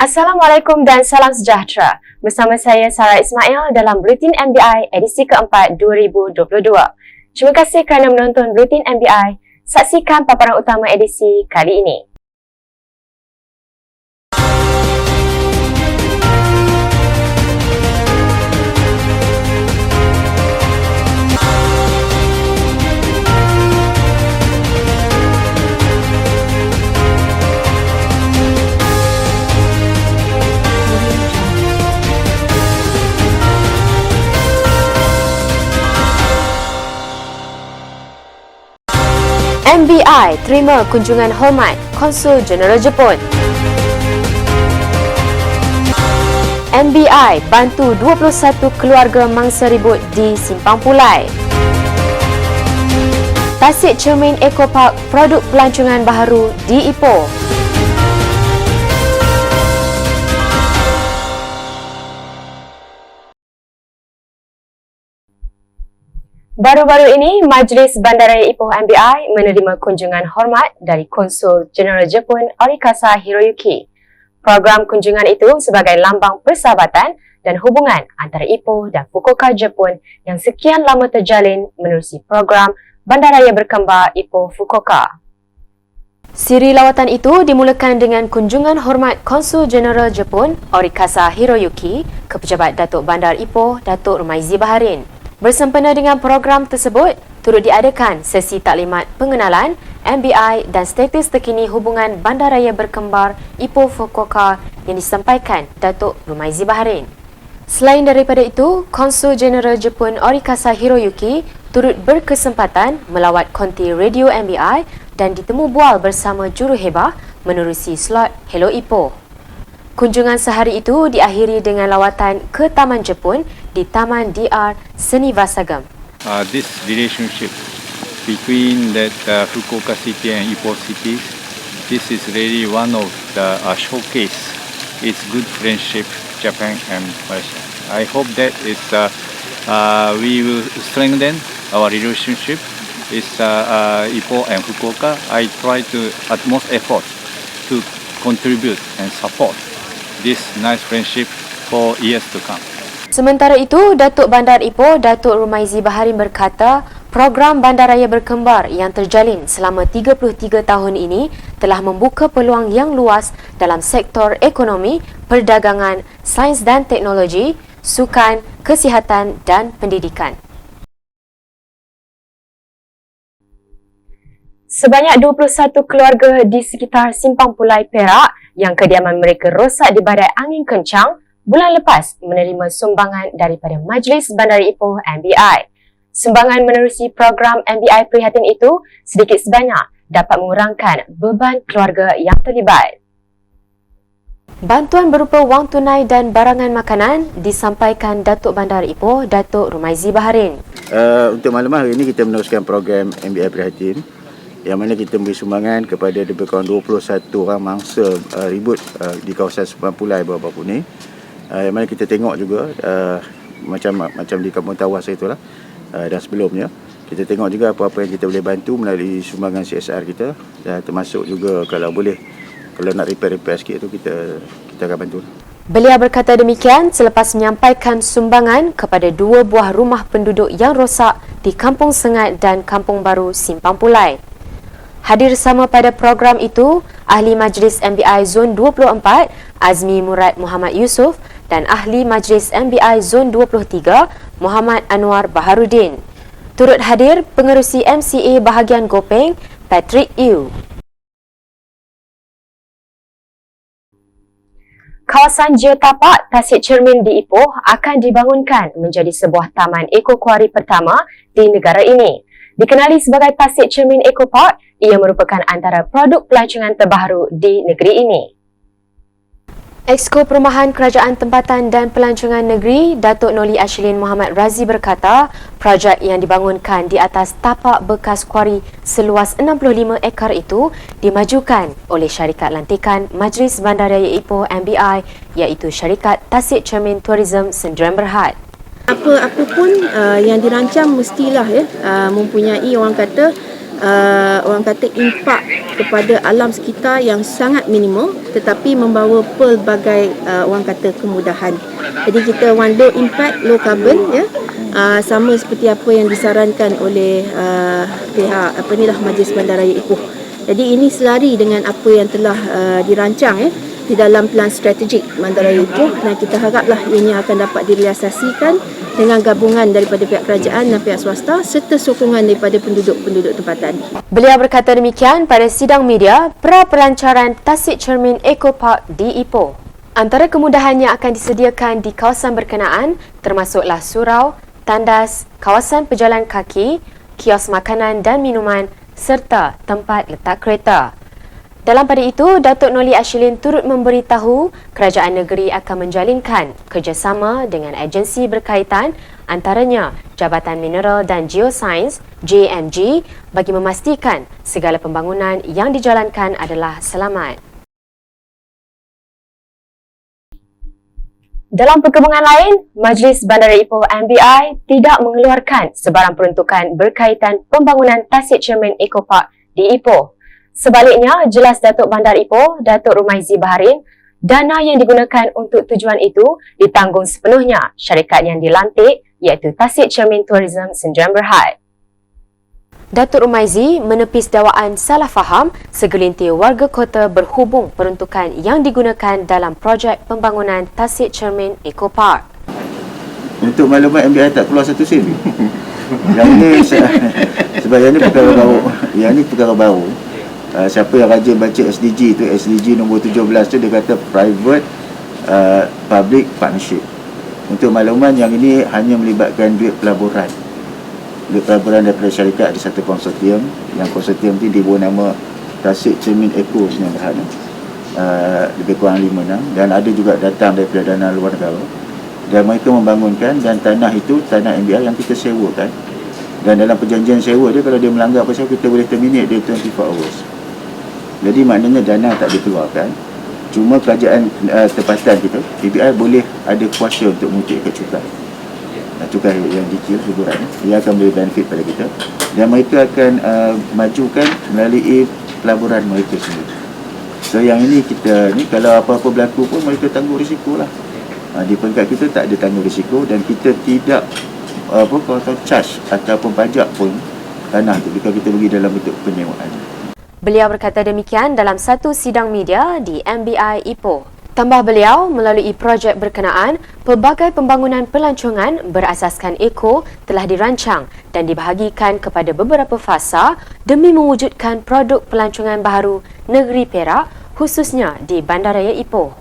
Assalamualaikum dan salam sejahtera. Bersama saya Sarah Ismail dalam Buletin MBI edisi keempat 2022. Terima kasih kerana menonton Buletin MBI. Saksikan paparan utama edisi kali ini. MBI terima kunjungan hormat Konsul Jeneral Jepun. MBI bantu 21 keluarga mangsa ribut di Simpang Pulai. Tasik Cermin Eco Park produk pelancongan baharu di Ipoh. Baru-baru ini, Majlis Bandaraya Ipoh MBI menerima kunjungan hormat dari Konsul Jeneral Jepun Orikasa Hiroyuki. Program kunjungan itu sebagai lambang persahabatan dan hubungan antara Ipoh dan Fukuoka Jepun yang sekian lama terjalin menerusi program Bandaraya Berkembar Ipoh Fukuoka. Siri lawatan itu dimulakan dengan kunjungan hormat Konsul Jeneral Jepun Orikasa Hiroyuki ke Pejabat Datuk Bandar Ipoh Datuk Rumaizi Baharin. Bersempena dengan program tersebut, turut diadakan sesi taklimat pengenalan MBI dan status terkini hubungan Bandaraya Berkembar Ipoh Fukuoka yang disampaikan Datuk Rumaizi Baharin. Selain daripada itu, Konsul Jeneral Jepun Orikasa Hiroyuki turut berkesempatan melawat konti radio MBI dan ditemu bual bersama juruhebah menerusi slot Hello Ipoh. Kunjungan sehari itu diakhiri dengan lawatan ke Taman Jepun di Taman DR Seni Vasagam. This relationship between that Fukuoka City and Ipoh City, this is really one of the showcase. It's good friendship, Japan and Malaysia. I hope that we will strengthen our relationship. It's Ipoh and Fukuoka. I try to utmost effort to contribute and support this nice friendship for years to come. Sementara itu, Datuk Bandar Ipoh Datuk Rumaizi Baharin berkata, program Bandaraya Berkembar yang terjalin selama 33 tahun ini telah membuka peluang yang luas dalam sektor ekonomi, perdagangan, sains dan teknologi, sukan, kesihatan dan pendidikan. Sebanyak 21 keluarga di sekitar Simpang Pulai Perak yang kediaman mereka rosak di badai angin kencang bulan lepas menerima sumbangan daripada Majlis Bandaraya Ipoh MBI. Sumbangan menerusi program MBI Prihatin itu sedikit sebanyak dapat mengurangkan beban keluarga yang terlibat. Bantuan berupa wang tunai dan barangan makanan disampaikan Datuk Bandar Ipoh Datuk Rumaizi Baharin. Untuk malam hari ini kita meneruskan program MBI Prihatin yang mana kita memberi sumbangan kepada lebih kurang 21 orang mangsa ribut di kawasan Simpang Pulai baru-baru ni. Yang mana kita tengok juga macam di Kampung Tawas itulah dan sebelumnya kita tengok juga apa-apa yang kita boleh bantu melalui sumbangan CSR kita, dan termasuk juga kalau nak repair sikit tu kita akan bantu. Beliau berkata demikian selepas menyampaikan sumbangan kepada 2 buah rumah penduduk yang rosak di Kampung Sengat dan Kampung Baru Simpang Pulai. Hadir sama pada program itu, Ahli Majlis MBI Zon 24 Azmi Murad Muhammad Yusof dan Ahli Majlis MBI Zon 23 Muhammad Anwar Baharudin. Turut hadir pengerusi MCA bahagian Gopeng Patrick Yu. Kawasan Geotapak Tasik Cermin di Ipoh akan dibangunkan menjadi sebuah taman ekokuari pertama di negara ini. Dikenali sebagai Tasik Cermin Eco Park, ia merupakan antara produk pelancongan terbaru di negeri ini. Exco Perumahan Kerajaan Tempatan dan Pelancongan Negeri, Datuk Noli Ashlin Muhammad Razi berkata, projek yang dibangunkan di atas tapak bekas kuari seluas 65 ekar itu dimajukan oleh syarikat lantikan Majlis Bandaraya Ipoh MBI iaitu syarikat Tasik Cermin Tourism Sdn Bhd. Apa pun yang dirancang mestilah mempunyai orang kata orang kata impak kepada alam sekitar yang sangat minimal, tetapi membawa pelbagai orang kata kemudahan. Jadi kita want low impact, low carbon, ya. Sama seperti apa yang disarankan oleh pihak Majlis Bandaraya Ipoh. Jadi ini selari dengan apa yang telah dirancang, ya, di dalam plan strategik Bandaraya Ipoh, dan kita haraplah ini akan dapat direalisasikan dengan gabungan daripada pihak kerajaan dan pihak swasta serta sokongan daripada penduduk-penduduk tempatan. Beliau berkata demikian pada sidang media pra-pelancaran Tasik Cermin Eco Park di Ipoh. Antara kemudahan yang akan disediakan di kawasan berkenaan termasuklah surau, tandas, kawasan pejalan kaki, kios makanan dan minuman serta tempat letak kereta. Dalam pada itu, Datuk Noli Ashilin turut memberitahu kerajaan negeri akan menjalinkan kerjasama dengan agensi berkaitan antaranya Jabatan Mineral dan Geosains JMG bagi memastikan segala pembangunan yang dijalankan adalah selamat. Dalam perkembangan lain, Majlis Bandaraya Ipoh MBI tidak mengeluarkan sebarang peruntukan berkaitan pembangunan Tasik Cermin Eco Park di Ipoh. Sebaliknya, jelas Datuk Bandar Ipoh, Datuk Rumaizi Baharin, dana yang digunakan untuk tujuan itu ditanggung sepenuhnya syarikat yang dilantik iaitu Tasik Cermin Tourism Sdn Bhd. Datuk Rumaizi menepis dakwaan salah faham segelintir warga kota berhubung peruntukan yang digunakan dalam projek pembangunan Tasik Cermin Eco Park. Untuk maklumat MBI tak keluar satu sen. Yang ini sebab yang ini perkara baru. Yang ini perkara baru. Siapa yang rajin baca SDG tu, SDG nombor 17 tu dia kata private public partnership. Untuk makluman yang ini hanya melibatkan duit pelaburan. Duit pelaburan daripada syarikat ada satu konsortium. Yang konsortium tu diberi nama Tasik Cermin Eco Sdn Bhd. Lebih kurang 5-6 dan ada juga datang daripada dana luar negara. Dan mereka membangunkan dan tanah itu tanah MBI yang kita sewakan. Dan dalam perjanjian sewa dia kalau dia melanggar apa kita boleh terminate dia 24 hours. Jadi maknanya dana tak dikeluarkan. Cuma kerajaan tempatan kita, PBI boleh ada kuasa untuk mengutipkan cukai. Cukai yang dicil, hiburan, ia akan beri benefit pada kita. Dan mereka akan majukan melalui pelaburan mereka sendiri. So yang ini kita ni kalau apa-apa berlaku pun mereka tanggung risiko lah. Di peringkat kita tak ada tanggung risiko dan kita tidak kalau charge ataupun pajak pun tanah tu jika kita bagi dalam bentuk penyewaan. Beliau berkata demikian dalam satu sidang media di MBI Ipoh. Tambah beliau, melalui projek berkenaan, pelbagai pembangunan pelancongan berasaskan eko telah dirancang dan dibahagikan kepada beberapa fasa demi mewujudkan produk pelancongan baharu negeri Perak khususnya di Bandaraya Ipoh.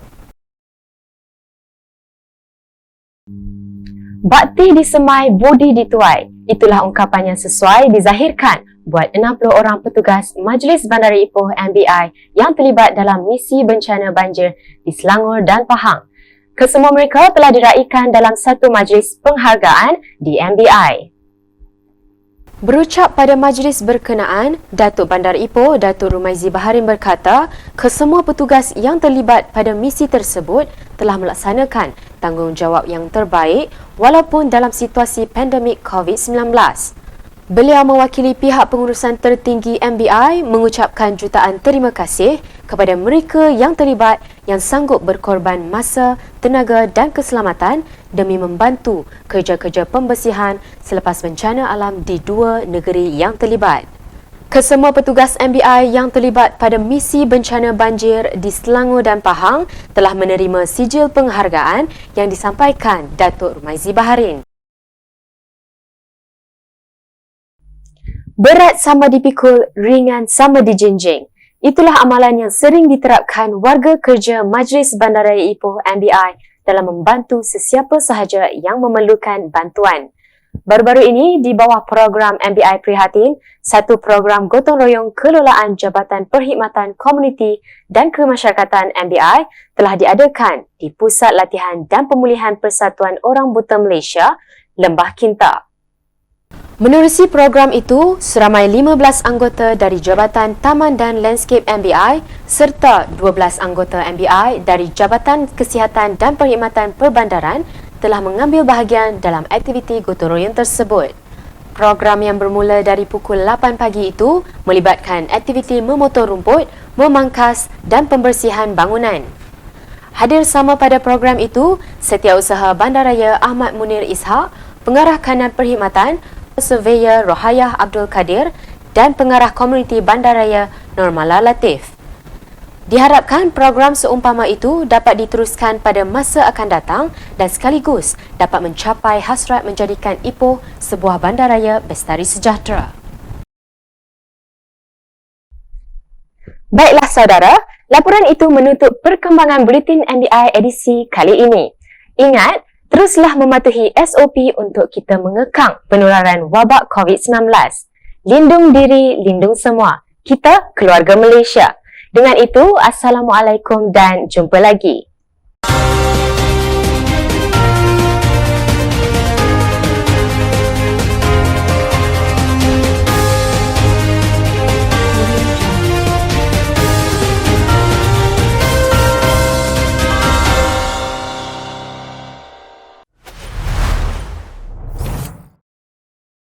Bakti disemai, budi dituai. Itulah ungkapan yang sesuai dizahirkan buat 60 orang petugas Majlis Bandaraya Ipoh MBI yang terlibat dalam misi bencana banjir di Selangor dan Pahang. Kesemua mereka telah diraikan dalam satu majlis penghargaan di MBI. Berucap pada majlis berkenaan, Datuk Bandar Ipoh, Datuk Rumaizi Baharin berkata, kesemua petugas yang terlibat pada misi tersebut telah melaksanakan tanggungjawab yang terbaik walaupun dalam situasi pandemik COVID-19. Beliau mewakili pihak pengurusan tertinggi MBI mengucapkan jutaan terima kasih kepada mereka yang terlibat yang sanggup berkorban masa, tenaga dan keselamatan demi membantu kerja-kerja pembersihan selepas bencana alam di dua negeri yang terlibat. Kesemua petugas MBI yang terlibat pada misi bencana banjir di Selangor dan Pahang telah menerima sijil penghargaan yang disampaikan Datuk Rumaizi Baharin. Berat sama dipikul, ringan sama dijinjing. Itulah amalan yang sering diterapkan warga kerja Majlis Bandaraya Ipoh MBI dalam membantu sesiapa sahaja yang memerlukan bantuan. Baru-baru ini, di bawah program MBI Prihatin, satu program gotong royong kelolaan Jabatan Perkhidmatan Komuniti dan Kemasyarakatan MBI telah diadakan di Pusat Latihan dan Pemulihan Persatuan Orang Buta Malaysia, Lembah Kinta. Menerusi program itu, seramai 15 anggota dari Jabatan Taman dan Landscape MBI serta 12 anggota MBI dari Jabatan Kesihatan dan Perkhidmatan Perbandaran telah mengambil bahagian dalam aktiviti gotong royong tersebut. Program yang bermula dari pukul 8 pagi itu melibatkan aktiviti memotong rumput, memangkas dan pembersihan bangunan. Hadir sama pada program itu, Setiausaha Bandaraya Ahmad Munir Ishak, Pengarah Kanan Perkhidmatan, Surveyor Rohayah Abdul Kadir dan Pengarah Komuniti Bandaraya Normala Latif. Diharapkan program seumpama itu dapat diteruskan pada masa akan datang dan sekaligus dapat mencapai hasrat menjadikan Ipoh sebuah bandaraya bestari sejahtera. Baiklah saudara, laporan itu menutup perkembangan Buletin MBI edisi kali ini. Ingat, teruslah mematuhi SOP untuk kita mengekang penularan wabak COVID-19. Lindung diri, lindung semua. Kita keluarga Malaysia. Dengan itu, Assalamualaikum dan jumpa lagi.